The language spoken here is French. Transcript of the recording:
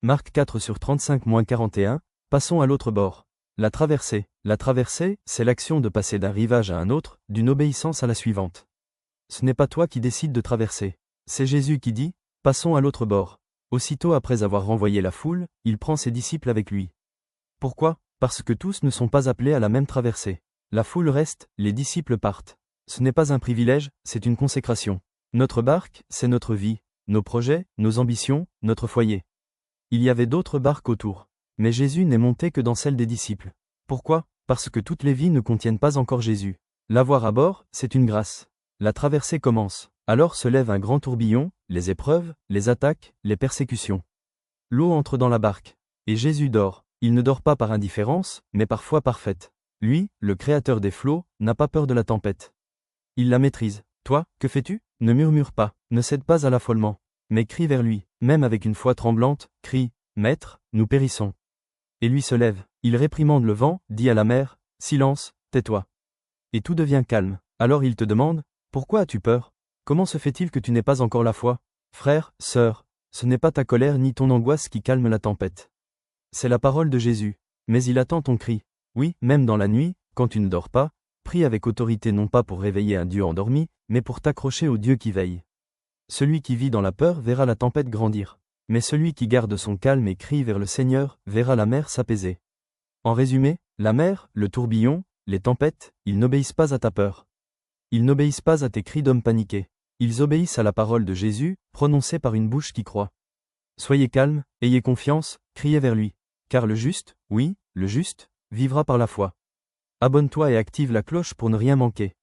Marc 4 sur 35-41, passons à l'autre bord. La traversée. La traversée, c'est l'action de passer d'un rivage à un autre, d'une obéissance à la suivante. Ce n'est pas toi qui décides de traverser. C'est Jésus qui dit, passons à l'autre bord. Aussitôt après avoir renvoyé la foule, il prend ses disciples avec lui. Pourquoi? Parce que tous ne sont pas appelés à la même traversée. La foule reste, les disciples partent. Ce n'est pas un privilège, c'est une consécration. Notre barque, c'est notre vie, nos projets, nos ambitions, notre foyer. Il y avait d'autres barques autour. Mais Jésus n'est monté que dans celle des disciples. Pourquoi? Parce que toutes les vies ne contiennent pas encore Jésus. L'avoir à bord, c'est une grâce. La traversée commence. Alors se lève un grand tourbillon, les épreuves, les attaques, les persécutions. L'eau entre dans la barque. Et Jésus dort. Il ne dort pas par indifférence, mais par foi parfaite. Lui, le créateur des flots, n'a pas peur de la tempête. Il la maîtrise. Toi, que fais-tu? Ne murmure pas, ne cède pas à l'affolement. Mais crie vers lui, même avec une foi tremblante, crie, « Maître, nous périssons !» Et lui se lève, il réprimande le vent, dit à la mer, « Silence, tais-toi !» Et tout devient calme. Alors il te demande, « Pourquoi as-tu peur? Comment se fait-il que tu n'aies pas encore la foi? » Frère, sœur, ce n'est pas ta colère ni ton angoisse qui calme la tempête. C'est la parole de Jésus. Mais il attend ton cri. Oui, même dans la nuit, quand tu ne dors pas, prie avec autorité non pas pour réveiller un Dieu endormi, mais pour t'accrocher au Dieu qui veille. Celui qui vit dans la peur verra la tempête grandir. Mais celui qui garde son calme et crie vers le Seigneur, verra la mer s'apaiser. En résumé, la mer, le tourbillon, les tempêtes, ils n'obéissent pas à ta peur. Ils n'obéissent pas à tes cris d'homme paniqué. Ils obéissent à la parole de Jésus, prononcée par une bouche qui croit. Soyez calmes, ayez confiance, criez vers lui. Car le juste, oui, le juste, vivra par la foi. Abonne-toi et active la cloche pour ne rien manquer.